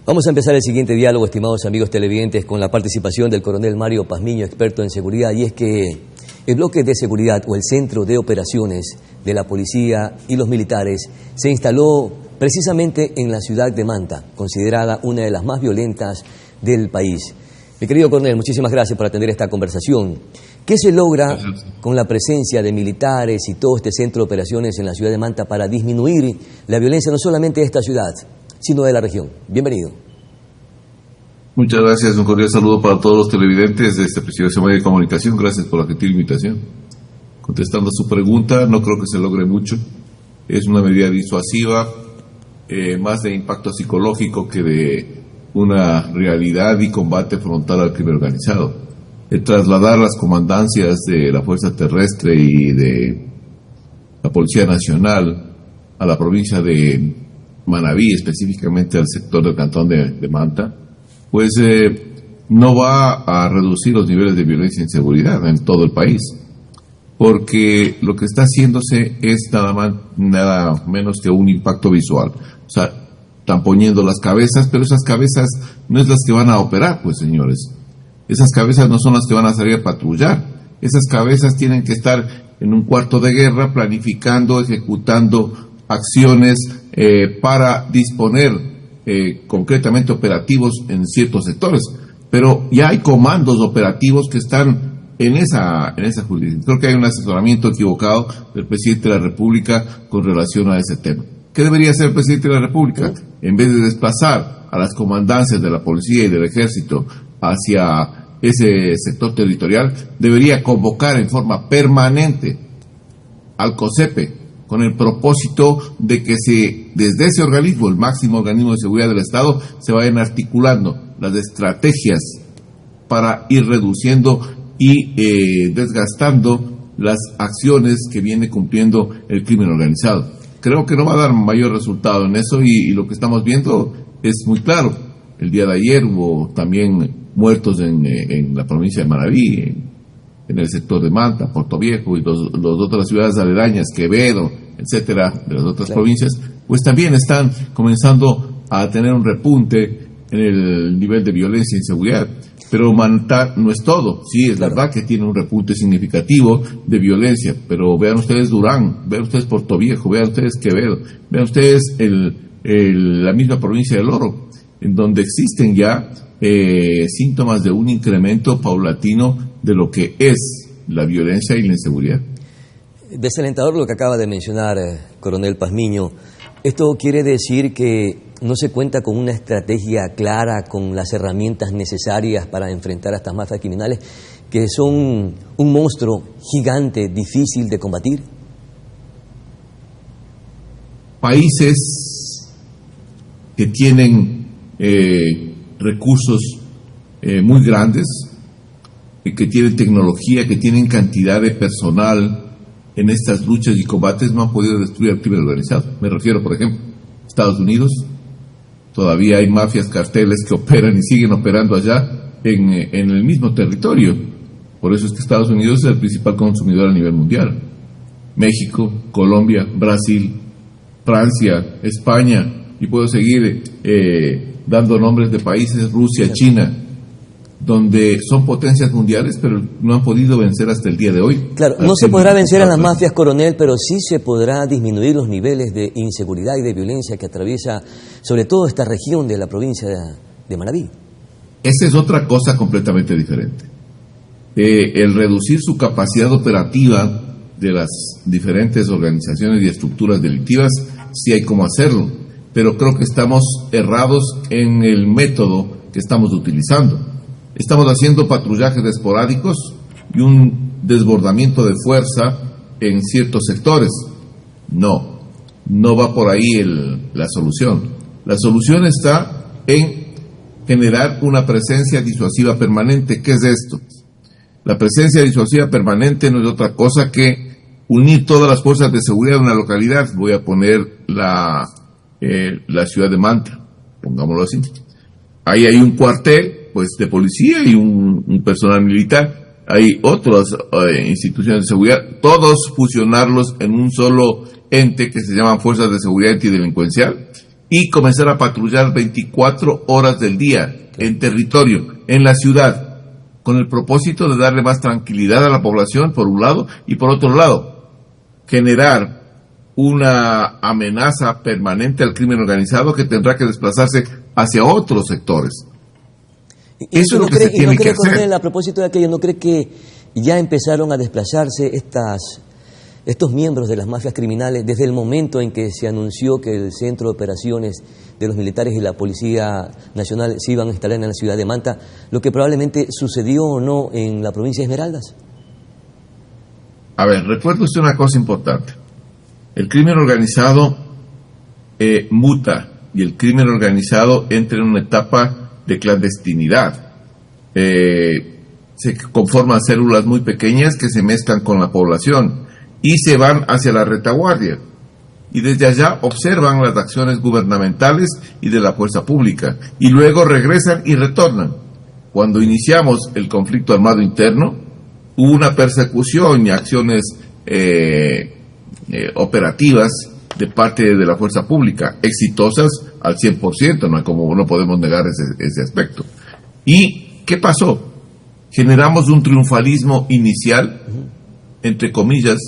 Vamos a empezar el siguiente diálogo, estimados amigos televidentes, con la participación del coronel Mario Pazmiño, experto en seguridad, y es que el bloque de seguridad o el centro de operaciones de la policía y los militares se instaló precisamente en la ciudad de Manta, considerada una de las más violentas del país. Mi querido coronel, muchísimas gracias por atender esta conversación. ¿Qué se logra con la presencia de militares y todo este centro de operaciones en la ciudad de Manta para disminuir la violencia no solamente de esta ciudad, sino de la región? Bienvenido. Muchas gracias, un cordial saludo para todos los televidentes de este Presidencia Media de Comunicación. Gracias por la gentil invitación. Contestando a su pregunta, no creo que se logre mucho. Es una medida disuasiva, más de impacto psicológico que de una realidad y combate frontal al crimen organizado. El trasladar las comandancias de la Fuerza Terrestre y de la Policía Nacional a la provincia de Manabí, específicamente al sector del cantón de Manta, pues no va a reducir los niveles de violencia e inseguridad en todo el país, porque lo que está haciéndose es nada menos que un impacto visual. O sea, están poniendo las cabezas, pero esas cabezas no es las que van a operar, pues señores. Esas cabezas no son las que van a salir a patrullar. Esas cabezas tienen que estar en un cuarto de guerra planificando, ejecutando acciones para disponer concretamente operativos en ciertos sectores. Pero ya hay comandos operativos que están en esa jurisdicción. Creo que hay un asesoramiento equivocado del presidente de la República con relación a ese tema. ¿Qué debería hacer el presidente de la República? En vez de desplazar a las comandancias de la policía y del ejército hacia ese sector territorial, debería convocar en forma permanente al COSEPE con el propósito de que desde ese organismo, el máximo organismo de seguridad del Estado, se vayan articulando las estrategias para ir reduciendo y desgastando las acciones que viene cumpliendo el crimen organizado. Creo que no va a dar mayor resultado en eso y lo que estamos viendo es muy claro. El día de ayer hubo también muertos en la provincia de Manabí, en el sector de Manta, Puerto Viejo y las otras ciudades aledañas, Quevedo, etcétera, de las otras provincias, pues también están comenzando a tener un repunte en el nivel de violencia e inseguridad. Pero Manta no es todo. Sí, es verdad que tiene un repunte significativo de violencia, pero vean ustedes Durán, vean ustedes Puerto Viejo, vean ustedes Quevedo, vean ustedes la misma provincia del Oro, en donde existen ya síntomas de un incremento paulatino de lo que es la violencia y la inseguridad. Desalentador lo que acaba de mencionar, coronel Pazmiño. Esto quiere decir que no se cuenta con una estrategia clara, con las herramientas necesarias para enfrentar a estas mafias criminales, que son un monstruo gigante, difícil de combatir. Países que tienen recursos muy grandes, que tienen tecnología, que tienen cantidad de personal en estas luchas y combates, no han podido destruir el crimen organizado. Me refiero, por ejemplo, a Estados Unidos. Todavía hay mafias, carteles que operan y siguen operando allá en el mismo territorio. Por eso es que Estados Unidos es el principal consumidor a nivel mundial. México, Colombia, Brasil, Francia, España, y puedo seguir dando nombres de países, Rusia, China, donde son potencias mundiales, pero no han podido vencer hasta el día de hoy. Claro, no se podrá vencer a las mafias, coronel, pero sí se podrá disminuir los niveles de inseguridad y de violencia que atraviesa sobre todo esta región de la provincia de Manabí. Esa es otra cosa completamente diferente. El reducir su capacidad operativa de las diferentes organizaciones y estructuras delictivas, sí hay cómo hacerlo, pero creo que estamos errados en el método que estamos utilizando. Estamos haciendo patrullajes esporádicos y un desbordamiento de fuerza en ciertos sectores. No va por ahí la solución. La solución está en generar una presencia disuasiva permanente. ¿Qué es esto? La presencia disuasiva permanente no es otra cosa que unir todas las fuerzas de seguridad de una localidad. Voy a poner la ciudad de Manta, pongámoslo así. Ahí hay un cuartel pues de policía y un personal militar. Hay otras instituciones de seguridad, todos fusionarlos en un solo ente que se llaman Fuerzas de Seguridad Antidelincuencial, y comenzar a patrullar 24 horas del día en territorio, en la ciudad, con el propósito de darle más tranquilidad a la población, por un lado, y por otro lado, generar una amenaza permanente al crimen organizado que tendrá que desplazarse hacia otros sectores. Eso es lo que se tiene que hacer. Coronel, a propósito de aquello, ¿no cree que ya empezaron a desplazarse estos miembros de las mafias criminales desde el momento en que se anunció que el centro de operaciones de los militares y la Policía Nacional se iban a instalar en la ciudad de Manta, lo que probablemente sucedió o no en la provincia de Esmeraldas? A ver, recuerde usted una cosa importante. El crimen organizado muta y el crimen organizado entra en una etapa de clandestinidad. Se conforman células muy pequeñas que se mezclan con la población y se van hacia la retaguardia. Y desde allá observan las acciones gubernamentales y de la fuerza pública. Y luego regresan y retornan. Cuando iniciamos el conflicto armado interno, hubo una persecución y acciones operativas de parte de la fuerza pública, exitosas al 100%, no podemos negar ese aspecto. ¿Y qué pasó? Generamos un triunfalismo inicial, entre comillas,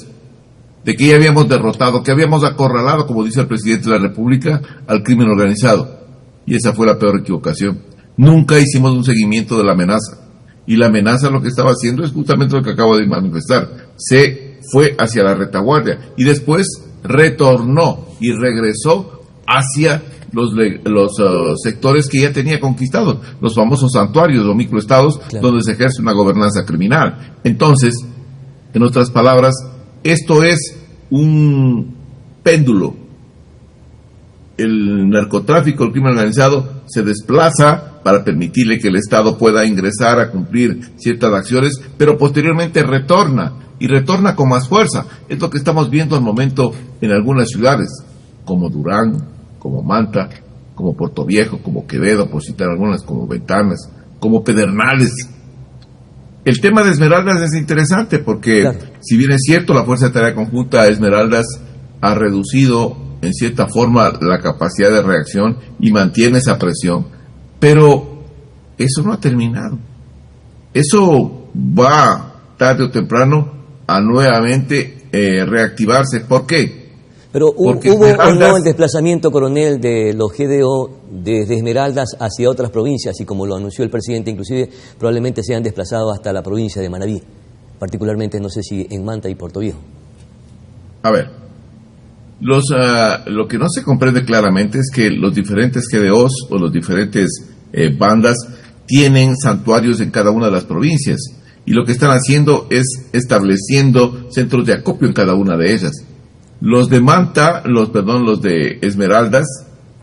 de que ya habíamos derrotado, que habíamos acorralado, como dice el presidente de la República, al crimen organizado. Y esa fue la peor equivocación. Nunca hicimos un seguimiento de la amenaza. Y la amenaza lo que estaba haciendo es justamente lo que acabo de manifestar. Se fue hacia la retaguardia y después retornó y regresó hacia los sectores que ya tenía conquistados, los famosos santuarios o microestados, claro, donde se ejerce una gobernanza criminal. Entonces, en otras palabras, esto es un péndulo. El narcotráfico, el crimen organizado, se desplaza para permitirle que el Estado pueda ingresar a cumplir ciertas acciones, pero posteriormente retorna, y retorna con más fuerza. Es lo que estamos viendo al momento en algunas ciudades, como Durán, como Manta, como Puerto Viejo, como Quevedo, por citar algunas, como Ventanas, como Pedernales. El tema de Esmeraldas es interesante porque, claro, si bien es cierto, la Fuerza de Tarea Conjunta Esmeraldas ha reducido en cierta forma la capacidad de reacción y mantiene esa presión, pero eso no ha terminado. Eso va tarde o temprano a nuevamente reactivarse. ¿Por qué? Pero hubo o no el desplazamiento, coronel, de los GDO desde Esmeraldas hacia otras provincias, y como lo anunció el presidente, inclusive probablemente se han desplazado hasta la provincia de Manabí, particularmente, no sé si en Manta y Puerto Viejo. A ver, lo que no se comprende claramente es que los diferentes GDOs o los diferentes bandas tienen santuarios en cada una de las provincias, y lo que están haciendo es estableciendo centros de acopio en cada una de ellas. Los de Manta, los de Esmeraldas,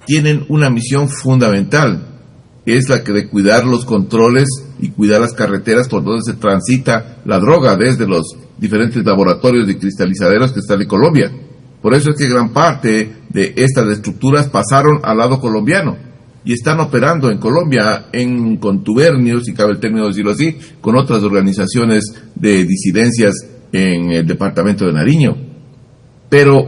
tienen una misión fundamental, que es la que de cuidar los controles y cuidar las carreteras por donde se transita la droga desde los diferentes laboratorios de cristalizaderos que están en Colombia. Por eso es que gran parte de estas estructuras pasaron al lado colombiano y están operando en Colombia en contubernios, si cabe el término decirlo así, con otras organizaciones de disidencias en el departamento de Nariño. Pero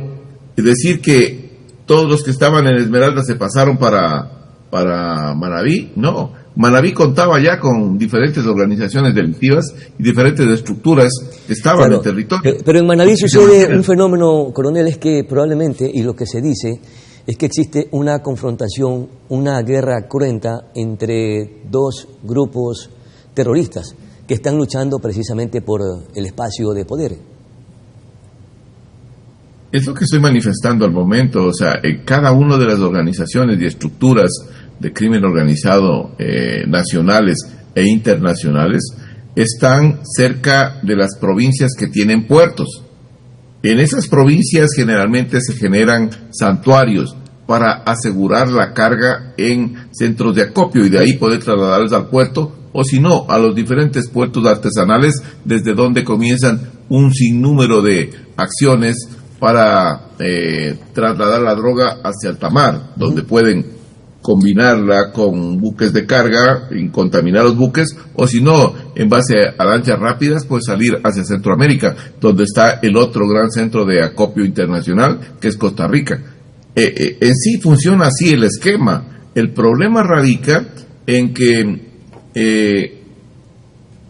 decir que todos los que estaban en Esmeralda se pasaron para Manabí, no. Manabí contaba ya con diferentes organizaciones delictivas y diferentes estructuras que estaban, claro, en el territorio. Pero en Manabí sucede un fenómeno, coronel, es que probablemente, y lo que se dice, es que existe una confrontación, una guerra cruenta entre dos grupos terroristas que están luchando precisamente por el espacio de poder. Es lo que estoy manifestando al momento. O sea, en cada una de las organizaciones y estructuras de crimen organizado nacionales e internacionales están cerca de las provincias que tienen puertos. En esas provincias generalmente se generan santuarios para asegurar la carga en centros de acopio y de ahí poder trasladarlos al puerto, o si no, a los diferentes puertos artesanales desde donde comienzan un sinnúmero de acciones para trasladar la droga hacia alta mar, donde pueden combinarla con buques de carga y contaminar los buques, o si no, en base a lanchas rápidas, pues salir hacia Centroamérica, donde está el otro gran centro de acopio internacional, que es Costa Rica. en sí funciona así el esquema. El problema radica en que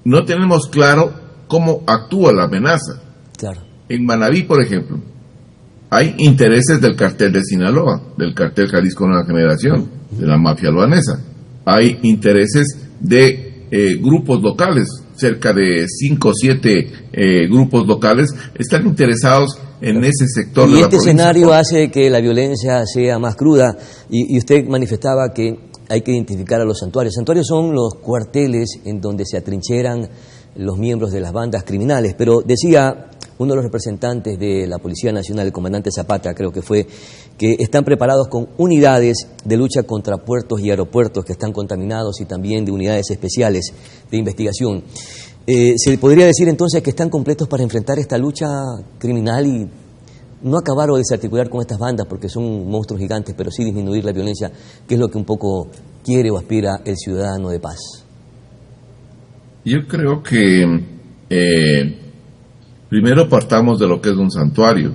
no tenemos claro cómo actúa la amenaza. Claro. En Manabí, por ejemplo, hay intereses del cartel de Sinaloa, del cartel Jalisco Nueva Generación, de la mafia albanesa. Hay intereses de grupos locales, cerca de 5 o 7 grupos locales están interesados en ese sector de la provincia. Y este escenario hace que la violencia sea más cruda, y usted manifestaba que hay que identificar a los santuarios. Santuarios son los cuarteles en donde se atrincheran los miembros de las bandas criminales, pero decía uno de los representantes de la Policía Nacional, el comandante Zapata, creo que fue, que están preparados con unidades de lucha contra puertos y aeropuertos que están contaminados y también de unidades especiales de investigación. ¿Se podría decir entonces que están completos para enfrentar esta lucha criminal y no acabar o desarticular con estas bandas, porque son monstruos gigantes, pero sí disminuir la violencia, que es lo que un poco quiere o aspira el ciudadano de paz? Yo creo que primero partamos de lo que es un santuario.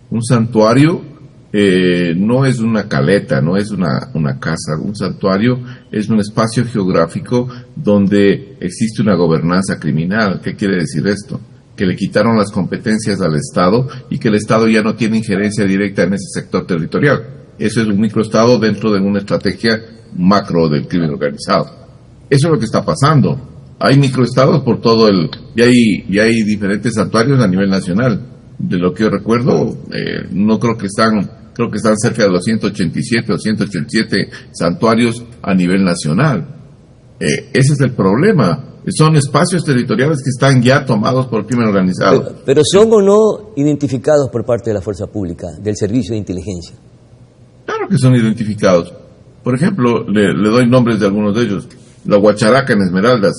Un santuario no es una caleta, no es una casa. Un santuario es un espacio geográfico donde existe una gobernanza criminal. ¿Qué quiere decir esto? Que le quitaron las competencias al Estado y que el Estado ya no tiene injerencia directa en ese sector territorial. Eso es un microestado dentro de una estrategia macro del crimen organizado. Eso es lo que está pasando. Hay microestados por todo y hay diferentes santuarios a nivel nacional. De lo que yo recuerdo, no creo que están cerca de los 187 o 187 santuarios a nivel nacional. Ese es el problema. Son espacios territoriales que están ya tomados por el crimen organizado. Pero ¿son o no identificados por parte de la fuerza pública, del servicio de inteligencia? Claro que son identificados. Por ejemplo, le doy nombres de algunos de ellos. La Guacharaca en Esmeraldas,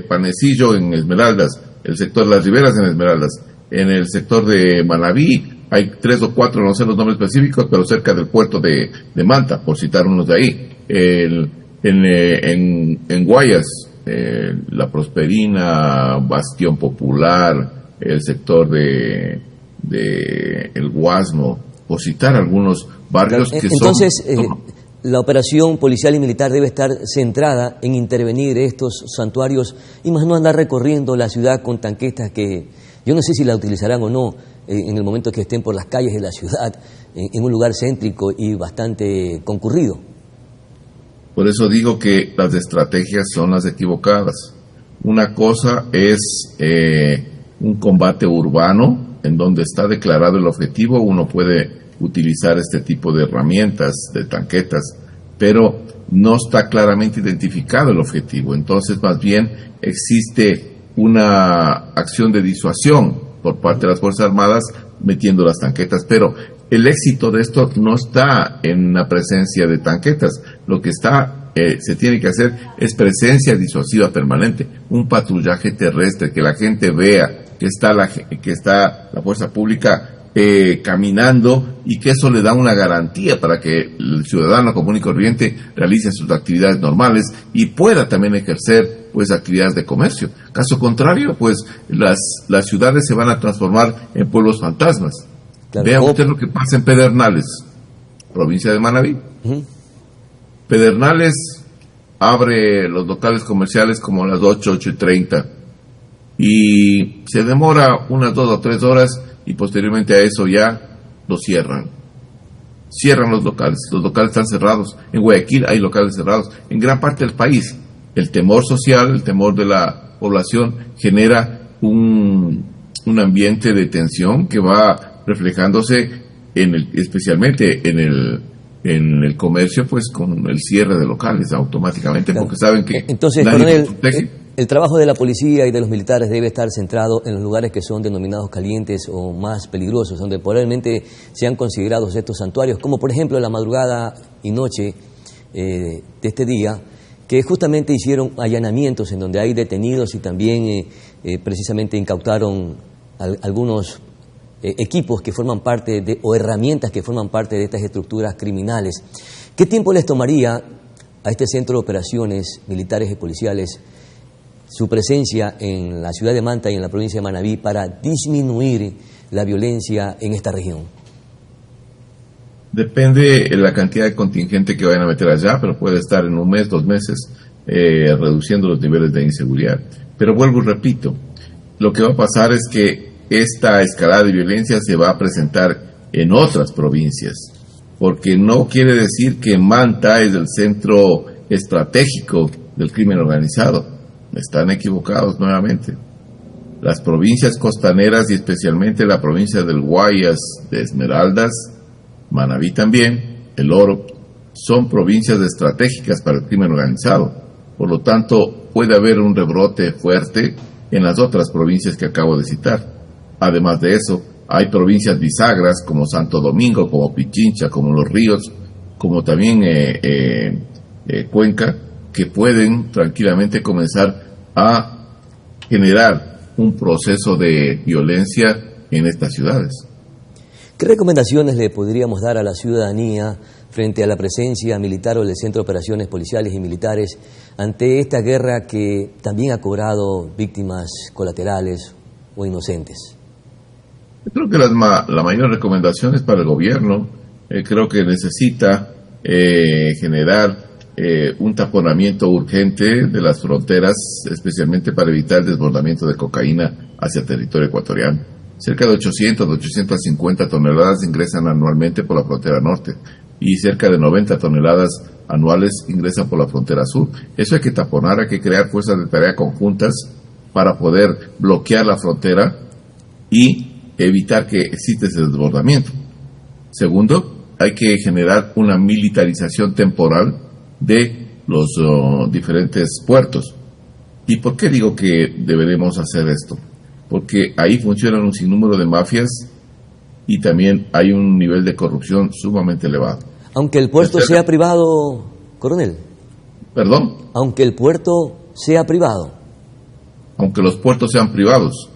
Panecillo en Esmeraldas, el sector de las Riberas en Esmeraldas, en el sector de Manabí hay 3 o 4, no sé los nombres específicos, pero cerca del puerto de Manta, por citar unos de ahí. En Guayas, La Prosperina, Bastión Popular, el sector de El Guasmo, por citar algunos barrios que entonces, son... la operación policial y militar debe estar centrada en intervenir estos santuarios y más no andar recorriendo la ciudad con tanquetas que yo no sé si la utilizarán o no en el momento que estén por las calles de la ciudad, en un lugar céntrico y bastante concurrido. Por eso digo que las estrategias son las equivocadas. Una cosa es un combate urbano en donde está declarado el objetivo, uno puede utilizar este tipo de herramientas, de tanquetas, pero no está claramente identificado el objetivo. Entonces, más bien, existe una acción de disuasión por parte de las Fuerzas Armadas metiendo las tanquetas, pero el éxito de esto no está en la presencia de tanquetas. Lo que se tiene que hacer es presencia disuasiva permanente, un patrullaje terrestre, que la gente vea que está la fuerza pública caminando, y que eso le da una garantía para que el ciudadano común y corriente realice sus actividades normales y pueda también ejercer pues actividades de comercio. Caso contrario, pues las ciudades se van a transformar en pueblos fantasmas. Claro. Vea usted lo que pasa en Pedernales, provincia de Manabí. Pedernales abre los locales comerciales como a las 8:30 y se demora unas 2 o 3 horas y posteriormente a eso ya lo cierran. Cierran los locales están cerrados. En Guayaquil hay locales cerrados. En gran parte del país, el temor social, el temor de la población genera un ambiente de tensión que va reflejándose especialmente en el comercio, pues con el cierre de locales automáticamente, porque saben que entonces, coronel, el trabajo de la policía y de los militares debe estar centrado en los lugares que son denominados calientes o más peligrosos, donde probablemente sean considerados estos santuarios, como por ejemplo la madrugada y noche de este día, que justamente hicieron allanamientos en donde hay detenidos y también precisamente incautaron algunos equipos que forman parte o herramientas que forman parte de estas estructuras criminales. ¿Qué tiempo les tomaría a este centro de operaciones militares y policiales su presencia en la ciudad de Manta y en la provincia de Manabí para disminuir la violencia en esta región? Depende de la cantidad de contingente que vayan a meter allá, pero puede estar en un mes, 2 meses, reduciendo los niveles de inseguridad. Pero vuelvo y repito, lo que va a pasar es que esta escalada de violencia se va a presentar en otras provincias, porque no quiere decir que Manta es el centro estratégico del crimen organizado. Están equivocados nuevamente. Las provincias costaneras y especialmente la provincia del Guayas, de Esmeraldas, Manabí también, El Oro, son provincias estratégicas para el crimen organizado. Por lo tanto, puede haber un rebrote fuerte en las otras provincias que acabo de citar. Además de eso, hay provincias bisagras como Santo Domingo, como Pichincha, como Los Ríos, como también Cuenca, que pueden tranquilamente comenzar a generar un proceso de violencia en estas ciudades. ¿Qué recomendaciones le podríamos dar a la ciudadanía frente a la presencia militar o del Centro de Operaciones Policiales y Militares ante esta guerra que también ha cobrado víctimas colaterales o inocentes? Yo creo que la mayor recomendación es para el gobierno. Creo que necesita generar un taponamiento urgente de las fronteras, especialmente para evitar el desbordamiento de cocaína hacia territorio ecuatoriano. Cerca de 850 toneladas ingresan anualmente por la frontera norte y cerca de 90 toneladas anuales ingresan por la frontera sur. Eso hay que taponar, hay que crear fuerzas de tarea conjuntas para poder bloquear la frontera y evitar que exista ese desbordamiento. Segundo, hay que generar una militarización temporal de los diferentes puertos. ¿Y por qué digo que deberemos hacer esto? Porque ahí funcionan un sinnúmero de mafias y también hay un nivel de corrupción sumamente elevado. Aunque el puerto sea privado, coronel. ¿Perdón? Aunque el puerto sea privado. Aunque los puertos sean privados.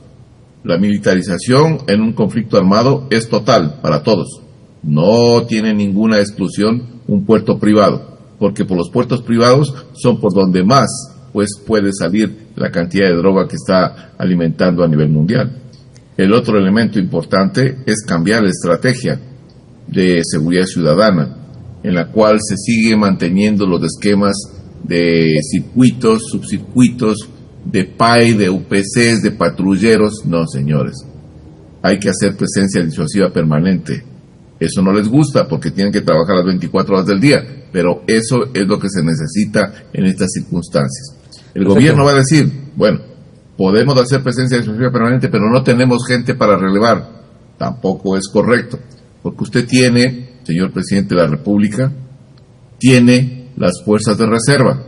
La militarización en un conflicto armado es total para todos. No tiene ninguna exclusión un puerto privado, porque por los puertos privados son por donde más pues puede salir la cantidad de droga que está alimentando a nivel mundial. El otro elemento importante es cambiar la estrategia de seguridad ciudadana, en la cual se sigue manteniendo los esquemas de circuitos, subcircuitos, de PAI, de UPCs, de patrulleros. No, señores, hay que hacer presencia disuasiva permanente. Eso no les gusta porque tienen que trabajar las 24 horas del día, pero eso es lo que se necesita en estas circunstancias. El gobierno va a decir, bueno, podemos hacer presencia disuasiva permanente, pero no tenemos gente para relevar. Tampoco es correcto, porque usted tiene, señor presidente de la República, tiene las fuerzas de reserva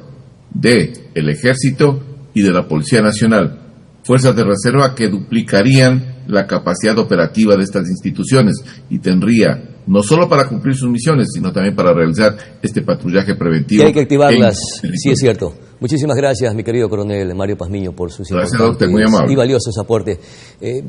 del Ejército y de la Policía Nacional. Fuerzas de reserva que duplicarían la capacidad operativa de estas instituciones y tendría no solo para cumplir sus misiones, sino también para realizar este patrullaje preventivo. Y hay que activarlas, sí es cierto. Muchísimas gracias, mi querido coronel Mario Pazmiño, por sus importantes y valiosos aportes.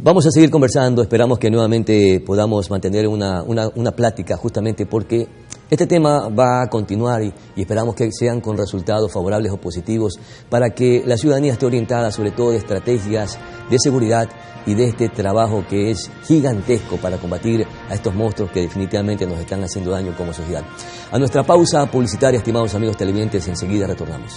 Vamos a seguir conversando, esperamos que nuevamente podamos mantener una plática, justamente porque este tema va a continuar y esperamos que sean con resultados favorables o positivos para que la ciudadanía esté orientada sobre todo de estrategias de seguridad y de este trabajo que es gigantesco para combatir a estos monstruos que definitivamente nos están haciendo daño como sociedad. A nuestra pausa publicitaria, estimados amigos televidentes, enseguida retornamos.